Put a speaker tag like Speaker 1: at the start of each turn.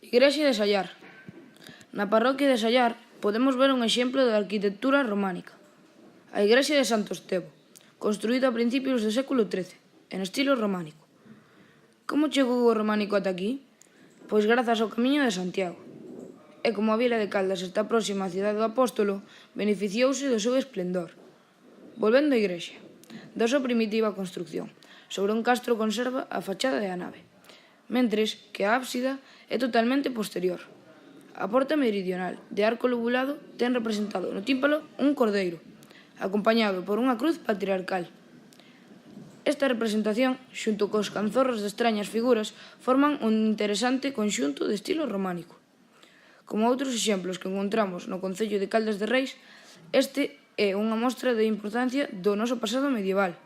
Speaker 1: Igrexa de Sallar. Na parroquia de Sallar podemos ver un exemplo de arquitectura románica. A igrexa de Santo Estevo, construída a principios do século XIII, en estilo románico. Como chegou o románico ata aquí? Pois grazas ao Camiño de Santiago. E como a vila de Caldas está próxima á cidade do Apóstolo, beneficiouse do seu esplendor. Volvendo á igrexa, da súa primitiva construcción, sobre un castro conserva a fachada e a nave, mentres que a ábsida é totalmente posterior. A porta meridional, de arco lobulado, ten representado no tímpano un cordeiro, acompañado por unha cruz patriarcal. Esta representación, xunto cos canzorros de extrañas figuras, forman un interesante conxunto de estilo románico. Como outros exemplos que encontramos no concello de Caldas de Reis, este é unha mostra de importancia do noso pasado medieval.